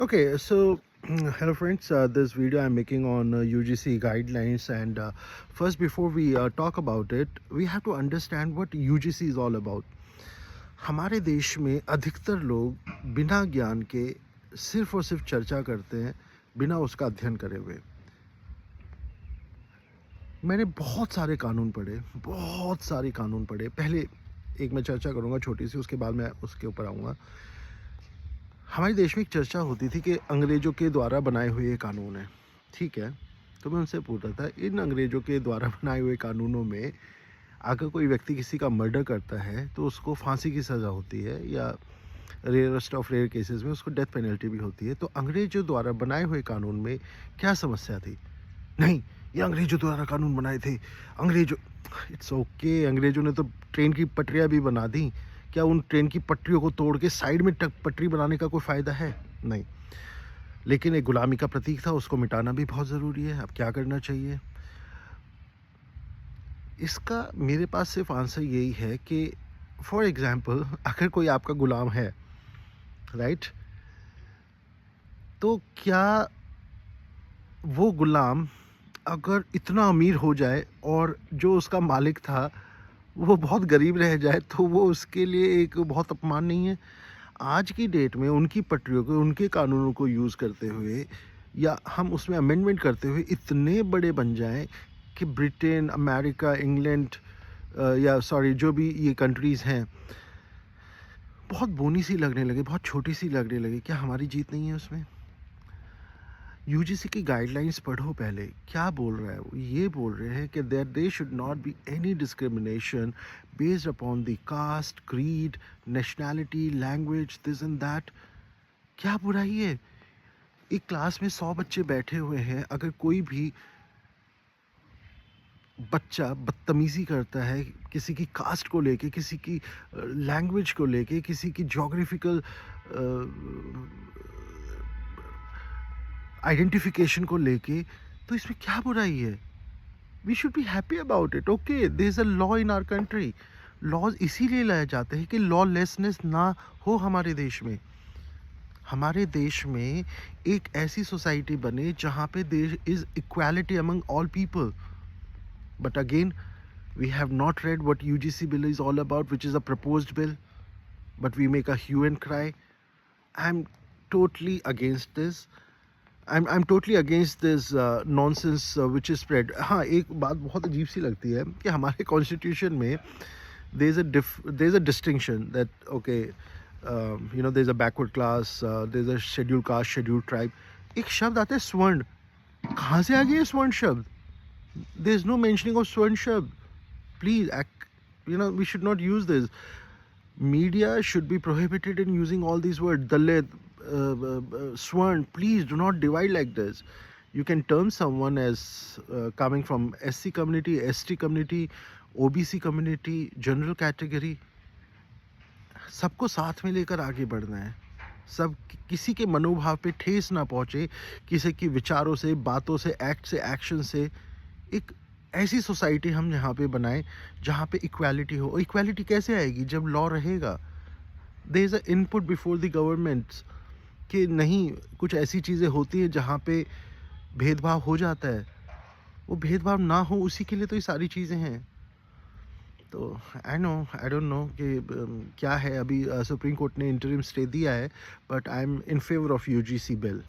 Okay, so hello friends. This video I'm making on UGC guidelines, and first, before we talk about it, we have to understand what UGC is all about. हमारे देश में अधिकतर लोग बिना ज्ञान के सिर्फ और सिर्फ चर्चा करते हैं, बिना उसका अध्ययन करे हुए। मैंने बहुत सारे कानून पढ़े। पहले एक मैं चर्चा करूँगा छोटी सी, उसके बाद मैं उसके ऊपर आऊँगा। हमारे देश में एक चर्चा होती थी कि अंग्रेज़ों के द्वारा बनाए हुए ये कानून हैं, ठीक है? तो मैं उनसे पूछ रहा था, इन अंग्रेज़ों के द्वारा बनाए हुए कानूनों में अगर कोई व्यक्ति किसी का मर्डर करता है तो उसको फांसी की सज़ा होती है, या रेयरेस्ट ऑफ रेयर केसेस में उसको डेथ पेनल्टी भी होती है। तो अंग्रेज़ों द्वारा बनाए हुए कानून में क्या समस्या थी? नहीं, ये अंग्रेज़ों द्वारा कानून बनाए थे। अंग्रेज़ों इट्स ओके, अंग्रेज़ों ने तो ट्रेन की पटरियाँ भी बना दी। क्या उन ट्रेन की पटरियों को तोड़ के साइड में पटरी बनाने का कोई फ़ायदा है? नहीं। लेकिन एक गुलामी का प्रतीक था, उसको मिटाना भी बहुत ज़रूरी है। अब क्या करना चाहिए? इसका मेरे पास सिर्फ़ आंसर यही है कि फॉर एग्ज़ाम्पल अगर कोई आपका गुलाम है, राइट? तो क्या वो गुलाम अगर इतना अमीर हो जाए और जो उसका मालिक था वो बहुत गरीब रह जाए, तो वो उसके लिए एक बहुत अपमान नहीं है? आज की डेट में उनकी पटरियों को, उनके कानूनों को यूज़ करते हुए, या हम उसमें अमेंडमेंट करते हुए इतने बड़े बन जाएँ कि ब्रिटेन, अमेरिका, इंग्लैंड या सॉरी जो भी ये कंट्रीज़ हैं, बहुत बोनी सी लगने लगे, बहुत छोटी सी लगने लगे। क्या हमारी जीत नहीं है उसमें? यूजीसी की गाइडलाइंस पढ़ो पहले, क्या बोल रहा है वो? ये बोल रहे हैं कि they should not be any discrimination based upon the caste, creed, nationality, language, this and that. क्या बुराई है? एक क्लास में 100 बच्चे बैठे हुए हैं, अगर कोई भी बच्चा बदतमीज़ी करता है किसी की कास्ट को लेके, किसी की लैंग्वेज को लेके, किसी की ज्योग्राफिकल आइडेंटिफिकेशन को लेके, तो इसमें क्या बुराई है? We should be happy about it. Okay, there is a law in our country. Laws इसीलिए लाए जाते हैं कि लॉलेसनेस ना हो हमारे देश में। हमारे देश में एक ऐसी सोसाइटी बने जहाँ पे there is equality among all people. But again, we have not read what UGC bill is all about, which is a proposed bill, but we make a hue and cry. I'm totally against this. I'm totally against this nonsense which is spread. हाँ, एक बात बहुत अजीब सी लगती है कि हमारे constitution में there's a distinction that okay, there's a backward class, there's a scheduled caste, scheduled tribe. एक शब्द आता है स्वर्ण। कहाँ से आ गया ये स्वर्ण शब्द? There's no mentioning of स्वर्ण शब्द। Please, we should not use this. Media should be prohibited in using all these words. Dalit, Swarn, please do not divide like this. You can term someone as coming from SC community, ST community, OBC community, general category. सबको साथ में लेकर आगे बढ़ना है। सब किसी के मनोभाव पे ठेस ना पहुँचे, किसी की विचारों से, बातों से, एक्ट से, एक्शन से। एक ऐसी सोसाइटी हम यहाँ पे बनाएं जहाँ पे इक्वालिटी हो। इक्वालिटी कैसे आएगी? जब लॉ रहेगा। There is a input before the governments कि नहीं, कुछ ऐसी चीज़ें होती हैं जहाँ पे भेदभाव हो जाता है। वो भेदभाव ना हो, उसी के लिए तो ये सारी चीज़ें हैं। तो आई डोंट नो कि क्या है। अभी सुप्रीम कोर्ट ने इंटरिम स्टे दिया है, but I am in favour of UGC bill.